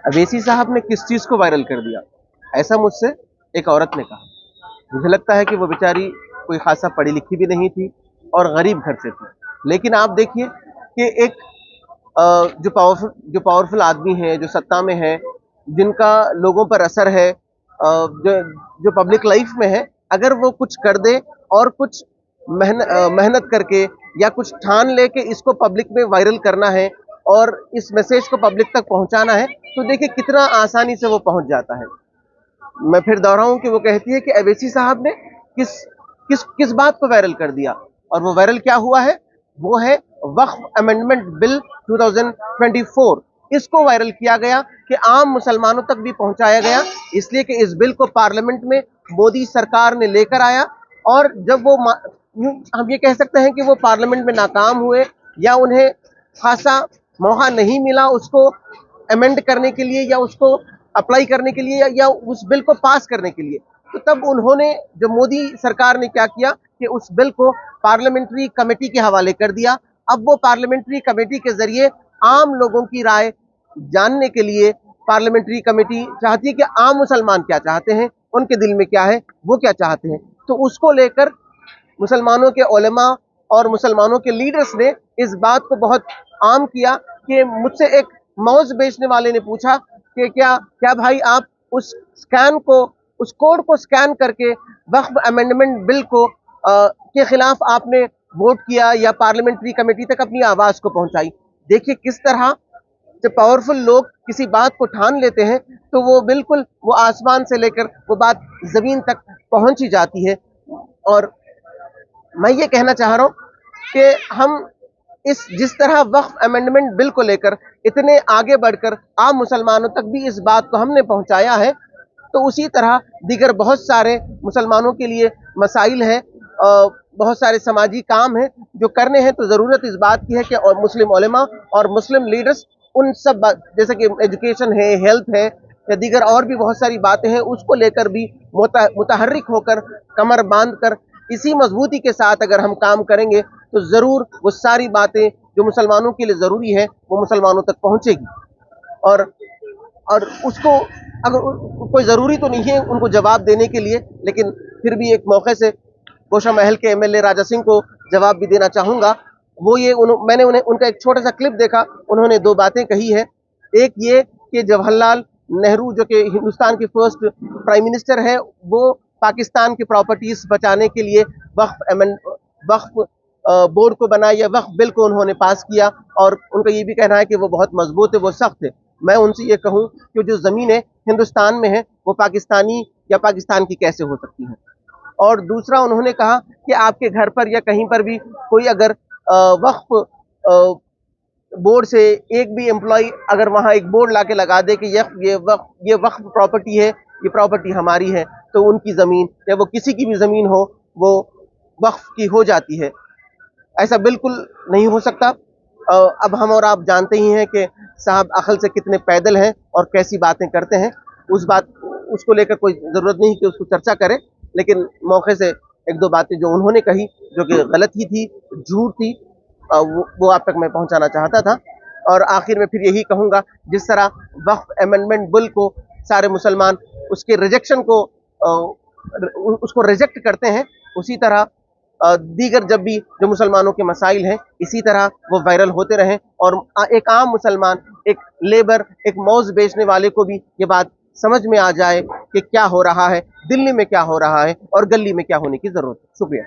अवैसी साहब ने किस चीज को वायरल कर दिया, ऐसा मुझसे एक औरत ने कहा। मुझे लगता है कि वो बेचारी कोई खासा पढ़ी लिखी भी नहीं थी और गरीब घर से थी। लेकिन आप देखिए कि एक जो पावरफुल आदमी है, जो सत्ता में है, जिनका लोगों पर असर है, जो पब्लिक लाइफ में है, अगर वो कुछ कर दे और कुछ मेहनत करके या कुछ ठान ले के इसको पब्लिक में वायरल करना है और इस मैसेज को पब्लिक तक पहुंचाना है, तो देखिए कितना आसानी से वो पहुंच जाता है। मैं फिर दोहराऊं कि वो कहती है कि अवैसी साहब ने किस किस किस बात को वायरल कर दिया, और वो वायरल क्या हुआ है, वो है वक्फ अमेंडमेंट बिल 2024। इसको वायरल किया गया कि आम मुसलमानों तक भी पहुंचाया गया, इसलिए कि इस बिल को पार्लियामेंट में मोदी सरकार ने लेकर आया, और जब वो हम ये कह सकते हैं कि वो पार्लियामेंट में नाकाम हुए या उन्हें खासा मौका नहीं मिला उसको अमेंड करने के लिए या उसको अप्लाई करने के लिए या उस बिल को पास करने के लिए, तो तब उन्होंने, जो मोदी सरकार ने क्या किया कि उस बिल को पार्लियामेंट्री कमेटी के हवाले कर दिया। अब वो पार्लियामेंट्री कमेटी के जरिए आम लोगों की राय जानने के लिए पार्लियामेंट्री कमेटी चाहती है कि आम मुसलमान क्या चाहते हैं, उनके दिल में क्या है, वो क्या चाहते हैं। तो उसको लेकर मुसलमानों के उलेमा और मुसलमानों के लीडर्स ने इस बात को बहुत आम किया कि मुझसे एक मौज बेचने वाले ने पूछा कि क्या क्या भाई आप उस कोड को स्कैन करके वक्फ अमेंडमेंट बिल को के खिलाफ आपने वोट किया या पार्लियामेंट्री कमेटी तक अपनी आवाज को पहुंचाई। देखिए किस तरह जब पावरफुल लोग किसी बात को ठान लेते हैं तो वो बिल्कुल वो आसमान से लेकर वो बात जमीन तक पहुंच ही जाती है। और मैं ये कहना चाह रहा हूं कि हम जिस तरह वक्फ अमेंडमेंट बिल को लेकर इतने आगे बढ़कर आम मुसलमानों तक भी इस बात को हमने पहुंचाया है, तो उसी तरह दीगर बहुत सारे मुसलमानों के लिए मसाइल हैं, बहुत सारे समाजी काम हैं जो करने हैं। तो ज़रूरत इस बात की है कि और मुस्लिम उलेमा और मुस्लिम लीडर्स उन सब जैसे कि एजुकेशन है, हेल्थ है या दीगर और भी बहुत सारी बातें हैं, उसको लेकर भी मुतहर्रिक होकर, कमर बांध कर, इसी मजबूती के साथ अगर हम काम करेंगे तो ज़रूर वो सारी बातें जो मुसलमानों के लिए ज़रूरी है वो मुसलमानों तक पहुँचेगी। और और उसको अगर कोई ज़रूरी तो नहीं है उनको जवाब देने के लिए, लेकिन फिर भी एक मौके से गोशा महल के एमएलए राजा सिंह को जवाब भी देना चाहूँगा। वो ये मैंने उनका एक छोटा सा क्लिप देखा, उन्होंने दो बातें कही है। एक ये कि जवाहरलाल नेहरू जो कि हिंदुस्तान के फर्स्ट प्राइम मिनिस्टर है, वो पाकिस्तान की प्रॉपर्टीज बचाने के लिए वक्फ बोर्ड को बनाया या वक्फ बिल को उन्होंने पास किया, और उनका ये भी कहना है कि वो बहुत मजबूत है, वो सख्त है। मैं उनसे ये कहूँ कि जो ज़मीनें हिंदुस्तान में है वो पाकिस्तानी या पाकिस्तान की कैसे हो सकती हैं। और दूसरा उन्होंने कहा कि आपके घर पर या कहीं पर भी कोई अगर वक्फ बोर्ड से एक भी एम्प्लॉय अगर वहाँ एक बोर्ड ला के लगा दे कि ये वक्फ प्रॉपर्टी है, ये प्रॉपर्टी हमारी है, तो उनकी ज़मीन या वो किसी की भी ज़मीन हो वो वक्फ की हो जाती है। ऐसा बिल्कुल नहीं हो सकता। अब हम और आप जानते ही हैं कि साहब अकल से कितने पैदल हैं और कैसी बातें करते हैं। उसको लेकर कोई ज़रूरत नहीं कि उसको चर्चा करें, लेकिन मौके से एक दो बातें जो उन्होंने कही जो कि गलत ही थी, झूठ थी, वो आप तक मैं पहुंचाना चाहता था। और आखिर में फिर यही कहूँगा, जिस तरह वक्फ अमेंडमेंट बिल को सारे मुसलमान उसके रिजेक्शन को उसको रिजेक्ट करते हैं, उसी तरह दीगर जब भी जो मुसलमानों के मसाइल हैं इसी तरह वो वायरल होते रहें, और एक आम मुसलमान, एक लेबर, एक मौज बेचने वाले को भी ये बात समझ में आ जाए कि क्या हो रहा है, दिल्ली में क्या हो रहा है और गली में क्या होने की ज़रूरत है। शुक्रिया।